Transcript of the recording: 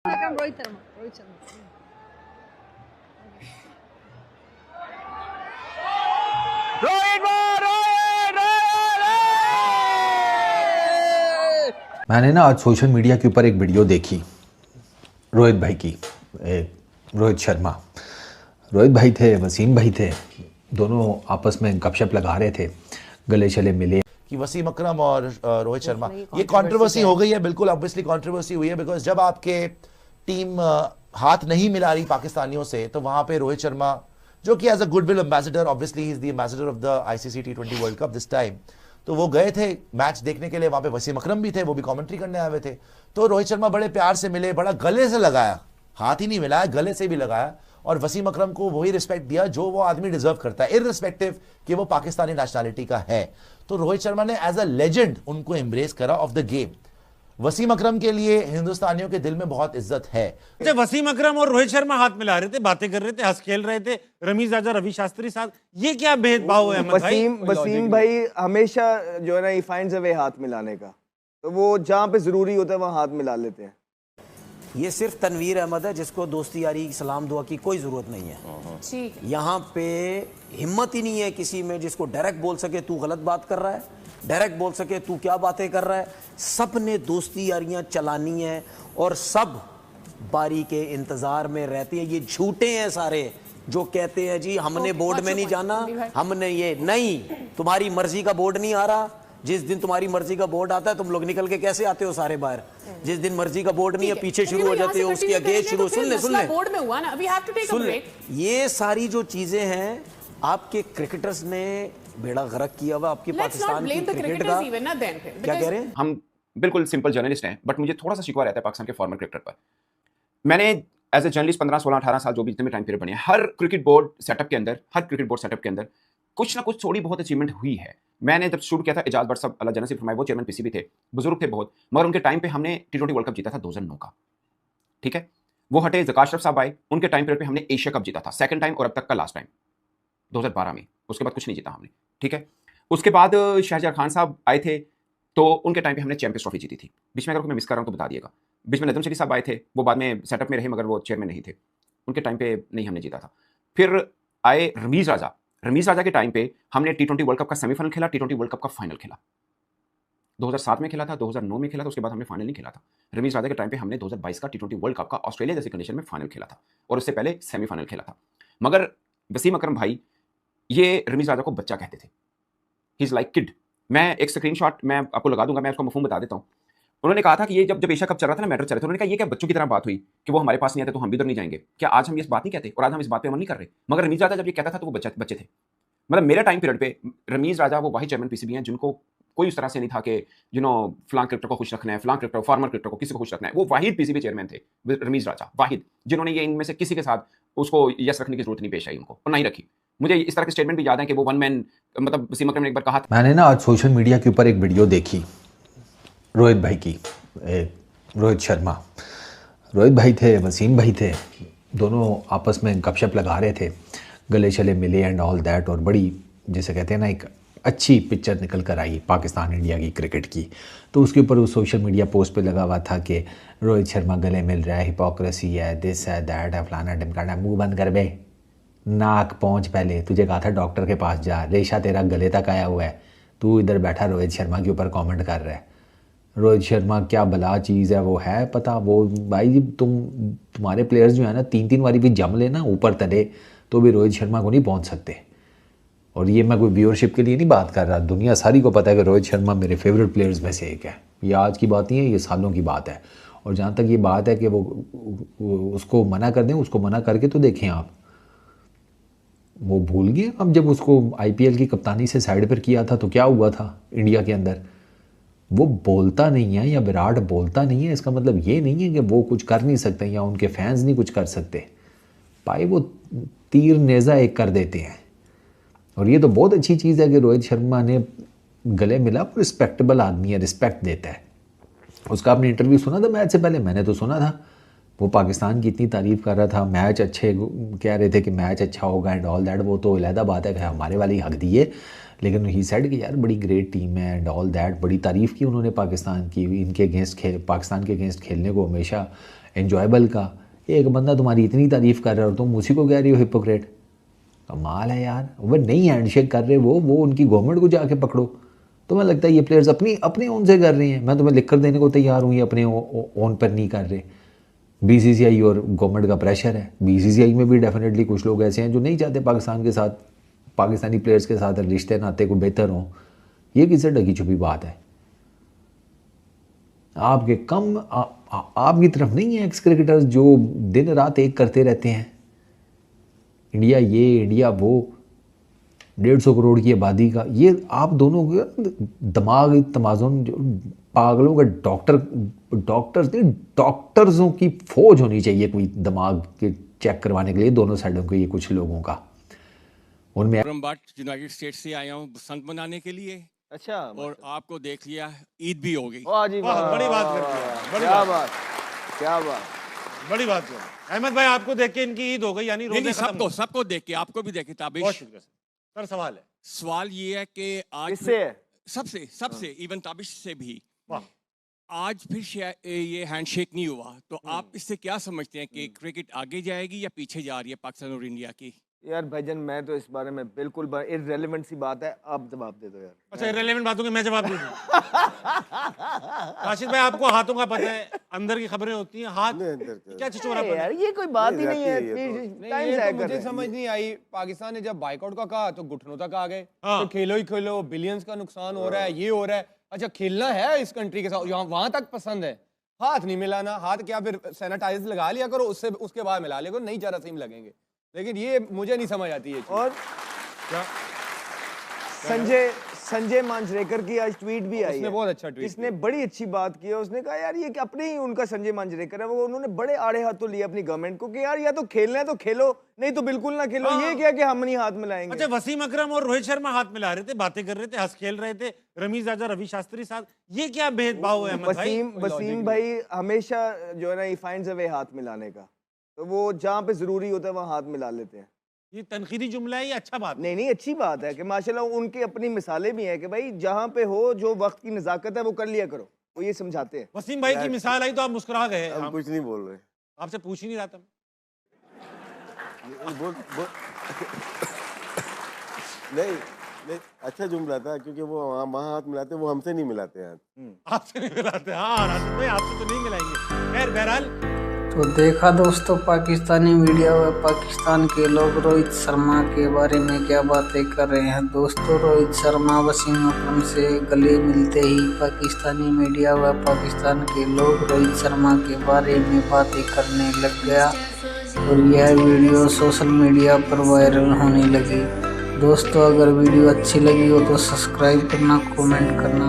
रोहित शर्मा रोहित शर्मा मैंने ना आज सोशल मीडिया के ऊपर एक वीडियो देखी रोहित भाई की। रोहित शर्मा, रोहित भाई थे, वसीम भाई थे, दोनों आपस में गपशप लगा रहे थे, गले शले मिले कि वसीम अकरम और रोहित शर्मा, ये कंट्रोवर्सी हो गई है। बिल्कुल ऑब्वियसली कंट्रोवर्सी हुई है, बिकॉज जब आपके टीम हाथ नहीं मिला रही पाकिस्तानियों से, तो वहां पे रोहित शर्मा, जो कि as a goodwill ambassador, obviously he is the ambassador of the ICC T20 world cup this time, तो वो गए थे मैच देखने के लिए। वहां पे वसीम अकरम भी थे, वो भी कमेंट्री करने आए हुए थे। तो रोहित शर्मा बड़े प्यार से मिले, बड़ा गले से लगाया, हाथ ही नहीं मिलाया, गले से भी लगाया, और वसीम अकरम को वही रिस्पेक्ट दिया जो वो आदमी डिजर्व करता है, इररिस्पेक्टिव कि वो पाकिस्तानी नेशनैलिटी का है। तो रोहित शर्मा ने एज अ लेजेंड उनको एम्ब्रेस करा ऑफ द गेम। वसीम अकरम के लिए हिंदुस्तानियों के दिल में बहुत इज्जत है। वसीम अकरम और रोहित शर्मा हाथ मिला रहे थे, बातें कर रहे थे, हंस खेल रहे थे, रमीज राजा, रवि शास्त्री साथ, ये क्या भेदभाव है? वसीम भाई हमेशा जो है ना, ही फाइंड्स अ वे हाथ मिलाने का, तो वो जहाँ पे जरूरी होता है वहाँ हाथ मिला लेते हैं। ये सिर्फ तनवीर अहमद है जिसको दोस्ती यारी सलाम दुआ की कोई ज़रूरत नहीं है। यहाँ पे हिम्मत ही नहीं है किसी में जिसको डायरेक्ट बोल सके तू गलत बात कर रहा है, डायरेक्ट बोल सके तू क्या बातें कर रहा है। सब ने दोस्ती यारियाँ चलानी है और सब बारी के इंतज़ार में रहते हैं। ये झूठे हैं सारे जो कहते हैं जी हमने बोर्ड में नहीं जाना, हमने ये नहीं, तुम्हारी मर्जी का बोर्ड नहीं आ रहा। जिस दिन तुम्हारी मर्जी का बोर्ड आता है तुम लोग निकल के कैसे आते हो सारे बाहर। जिस दिन मर्जी का बोर्ड नहीं है पीछे शुरू हो जाते हो, उसके आगे शुरू। सुन ले बोर्ड में हुआ ना, अभी have to take a break. ये सारी जो चीजें हैं आपके क्रिकेटर्स ने बेड़ा गर्क किया हुआ आपकी पाकिस्तान की क्रिकेट का। क्या कह रहे हैं? हम बिल्कुल सिंपल जर्नलिस्ट हैं, बट मुझे थोड़ा सा शिकवा रहता है पाकिस्तान के फॉर्मर क्रिकेटर पर। मैंने एज ए जर्नलिस्ट 15, 16, 18 साल जो भी जितने टाइम पीरियड बने, हर क्रिकेट बोर्ड सेटअप के अंदर कुछ ना कुछ थोड़ी बहुत अचीवमेंट हुई है। मैंने जब शुरू किया था, एजाज भट्ट साहब अल्लाह जन्नत नसीब फरमाए, वो चेयरमैन पीसीबी थे, बुजुर्ग थे बहुत, मगर उनके टाइम पे हमने T20 वर्ल्ड कप जीता था 2009 का। ठीक है, वो हटे, ज़का अशरफ साहब आए, उनके टाइम पीरियड पे हमने एशिया कप जीता था, सेकंड टाइम और अब तक का लास्ट टाइम 2012 में। उसके बाद कुछ नहीं जीता हमने। ठीक है, उसके बाद शहजाद खान साहब आए थे, तो उनके टाइम पे हमने चैंपियंस ट्रॉफी जीती थी। बीच में अगर मैं मिस कर रहा हूँ तो बता दिएगा। बीच में नदम शरीफ साहब आए थे, वो बाद में सेटअप में रहे मगर वो चेयरमैन नहीं थे, उनके टाइम पे नहीं हमने जीता था। फिर आए रमीज राजा के टाइम पे हमने T20 वर्ल्ड कप का सेमीफाइनल खेला, T20 वर्ल्ड कप का फाइनल खेला। 2007 में खेला था, 2009 में खेला था, उसके बाद हमने फाइनल नहीं खेला था। रमीज राजा के टाइम पे हमने 2022 का T20 वर्ल्ड कप का ऑस्ट्रेलिया जैसी कंडीशन में फाइनल खेला था, और उससे पहले सेमीफाइनल खेला था। मगर वसीम अकरम भाई ये रमीज राजा को बच्चा कहते थे, ही इज लाइक किड। मैं एक स्क्रीनशॉट मैं आपको लगा दूंगा, मैं उसको मफहूम बता देता हूँ। उन्होंने कहा था कि ये जब एशिया कप चल रहा था ना, मैटर चल रहे थे, उन्होंने कहा ये क्या बच्चों की तरह बात हुई कि वो हमारे पास नहीं आते तो हम भी उधर नहीं जाएंगे। क्या आज हम इस बात नहीं कहते और आज हम इस बात पे अमल नहीं कर रहे? मगर रमीज राजा जब ये कहता था तो वो बच्चे थे। मतलब मेरे टाइम पीरियड पे रमीज राजा वो वाहिद चेयरमैन पीसीबी हैं जिनको कोई उस तरह से नहीं था कि फलां क्रिकेटर को खुश रखना है, फलां क्रिकेटर फॉर्मर क्रिकेटर को किसी को खुश रखना है। वो वाहिद पीसीबी चेयरमैन थे रमीज राजा, वाहिद, जिन्होंने ये इनमें से किसी के साथ उसको यस रखने की जरूरत नहीं पेश आई उनको, और नहीं रखी। मुझे इस तरह के स्टेटमेंट भी याद है कि वो वन मैन, मतलब वसीम अकरम ने एक बार कहा था। मैंने ना आज सोशल मीडिया के ऊपर एक वीडियो देखी रोहित भाई की। रोहित शर्मा, रोहित भाई थे, वसीम भाई थे, दोनों आपस में गपशप लगा रहे थे, गले शले मिले एंड ऑल दैट, और बड़ी जैसे कहते हैं ना एक अच्छी पिक्चर निकल कर आई पाकिस्तान इंडिया की क्रिकेट की। तो उसके ऊपर उस सोशल मीडिया पोस्ट पे लगा हुआ था कि रोहित शर्मा गले मिल रहा है, हिपोक्रेसी है, दिस है, दैट है, फलाना ढिमकाना। मुंह बंद कर बे, नाक पहुँच, पहले तुझे कहा था डॉक्टर के पास जा, रेशा तेरा गले तक आया हुआ है, तू इधर बैठा रोहित शर्मा के ऊपर कॉमेंट कर रहा है। रोहित शर्मा क्या भला चीज़ है, वो है पता, वो भाई जी तुम्हारे प्लेयर्स जो है ना 3-3 बारी भी जम लेना ऊपर तले तो भी रोहित शर्मा को नहीं पहुंच सकते। और ये मैं कोई व्यूअरशिप के लिए नहीं बात कर रहा, दुनिया सारी को पता है कि रोहित शर्मा मेरे फेवरेट प्लेयर्स में से एक है। ये आज की बात नहीं है, ये सालों की बात है। और जहाँ तक ये बात है कि वो उसको मना कर दें, उसको मना करके तो देखें आप, वो भूल गए। अब जब उसको IPL की कप्तानी से साइड पर किया था तो क्या हुआ था इंडिया के अंदर। वो बोलता नहीं है या विराट बोलता नहीं है, इसका मतलब ये नहीं है कि वो कुछ कर नहीं सकते या उनके फैंस नहीं कुछ कर सकते। भाई वो तीर नेज़ा एक कर देते हैं। और ये तो बहुत अच्छी चीज़ है कि रोहित शर्मा ने गले मिला, वो रिस्पेक्टेबल आदमी है, रिस्पेक्ट देता है। उसका आपने इंटरव्यू सुना था मैच से पहले? मैंने तो सुना था, वो पाकिस्तान की इतनी तारीफ़ कर रहा था, मैच अच्छे कह रहे थे कि मैच अच्छा होगा एंड ऑल दैट। वो तो अलहदा बात है कि हमारे वाली हक दिए, लेकिन ही सेड कि यार बड़ी ग्रेट टीम है एंड ऑल दैट। बड़ी तारीफ़ की उन्होंने पाकिस्तान की, इनके अगेंस्ट पाकिस्तान के अगेंस्ट खेलने को हमेशा एंजॉयबल का। एक बंदा तुम्हारी इतनी तारीफ़ कर रहा है और तुम उसी को कह रही हो हिपोक्रेट। कमाल है यार। वो नहीं हैंडशेक कर रहे, वो उनकी गवर्नमेंट को जाके पकड़ो। तुम्हें लगता है ये प्लेयर्स अपने ओन से कर रहे हैं? मैं तुम्हें लिख कर देने को तैयार हूँ, ये अपने ओन पर नहीं कर रहे। बीसीसीआई और गवर्नमेंट का प्रेशर है। बीसीसीआई में भी डेफिनेटली कुछ लोग ऐसे हैं जो नहीं चाहते पाकिस्तान के साथ, पाकिस्तानी प्लेयर्स के साथ रिश्ते नाते को बेहतर हों। ये किससे ढकी छुपी बात है? आपके आपकी तरफ नहीं है एक्स क्रिकेटर्स जो दिन रात एक करते रहते हैं, इंडिया ये इंडिया वो, 150 करोड़ की आबादी का? ये आप दोनों के दिमाग तमाजुन, जो पागलों का डॉक्टर्सों की फौज होनी चाहिए कोई दिमाग के चेक करवाने के लिए दोनों साइडों के। ये कुछ लोगों का उनमें यूनाइटेड स्टेट्स से आया हूँ बसंत मनाने के लिए। अच्छा, और आपको देख लिया, ईद भी हो गई। वाह जी वाह, बड़ी बात करते हैं, बड़ी क्या बात। बात, क्या बात। बड़ी बात है। अहमद भाई आपको देख के इनकी ईद हो गई, यानी रोजे खत्म हो गए। सबको देख के, आपको भी देखे ताबिश। बहुत शुक्रिया सर। सवाल है, सवाल ये है कि आज किससे है? सबसे इवन ताबिश से भी वाह। आज फिर ये हैंडशेक नहीं हुआ, तो आप इससे क्या समझते हैं कि क्रिकेट आगे जाएगी या पीछे जा रही है पाकिस्तान और इंडिया की? यार भाईजान, मैं तो इस बारे में बिल्कुल इररिलेवेंट सी बात है, आप जवाब दे दो यार। अच्छा, इररिलेवेंट बातों के मैं जवाब दे दूं? राशिद भाई आपको हाथों का पता है, अंदर की खबरें होती हैं, हाथ क्या छिछोरा यार ये कोई बात ही नहीं है। टाइम जाया कर मुझे रहे हैं। समझ नहीं आई। पाकिस्तान ने जब बाइकआउट का कहा तो घुटनों तक आ गए। हाँ। तो खेलो ही खेलो, बिलियंस का नुकसान हो रहा है, ये हो रहा है। अच्छा, खेलना है इस कंट्री के साथ, यहाँ वहां तक पसंद है, हाथ नहीं मिलाना। हाथ क्या, फिर सैनिटाइजर लगा लिया करो, उससे उसके बाद मिला लिया करो, नहीं जरासीम लगेंगे। लेकिन ये मुझे नहीं समझ आती है। और क्या? संजय मांजरेकर की आज ट्वीट भी आई उसने है। बहुत अच्छा ट्वीट इसने बड़ी अच्छी बात की है। उसने कहा यार ये कि अपने ही उनका संजय मांजरेकर है, वो उन्होंने बड़े आड़े हाथों लिए अपनी गवर्नमेंट को कि यार या तो खेलना है तो खेलो, नहीं तो बिल्कुल ना खेलो। ये क्या कि हम नहीं हाथ मिलाएंगे। अच्छा, वसीम अकरम और रोहित शर्मा हाथ मिला रहे थे, बातें कर रहे थे, हंस खेल रहे थे, रमीज राजा रवि शास्त्री साथ, ये क्या भेदभाव है अहमद भाई? वसीम भाई हमेशा जो है ना, ही फाइंड्स अ वे हाथ मिलाने का। तो वो जहाँ पे जरूरी होता है वहाँ हाथ मिला लेते हैं। ये तनकीदी जुमला है, ये अच्छा बात है। नहीं अच्छी बात है कि माशाल्लाह उनकी अपनी मिसालें भी हैं कि भाई जहाँ पे हो जो वक्त की नजाकत है वो कर लिया करो, वो ये समझाते हैं। वसीम भाई की मिसाल आई तो आप मुस्कुरा गए। हम कुछ नहीं बोल रहे। आपसे पूछ ही नहीं रहा था। नहीं अच्छा जुमला था, क्योंकि वो वहाँ हाथ मिलाते, वो हमसे नहीं मिलाते हैं। आपसे नहीं मिलाते? हाँ राशिद भाई, आपसे तो नहीं मिलाएंगे। खैर बहरहाल, तो देखा दोस्तों, पाकिस्तानी मीडिया व पाकिस्तान के लोग रोहित शर्मा के बारे में क्या बातें कर रहे हैं। दोस्तों, रोहित शर्मा वसीम अकरम से गले मिलते ही पाकिस्तानी मीडिया व पाकिस्तान के लोग रोहित शर्मा के बारे में बातें करने लग गया और यह वीडियो सोशल मीडिया पर वायरल होने लगी। दोस्तों, अगर वीडियो अच्छी लगी हो तो सब्सक्राइब करना, कमेंट करना।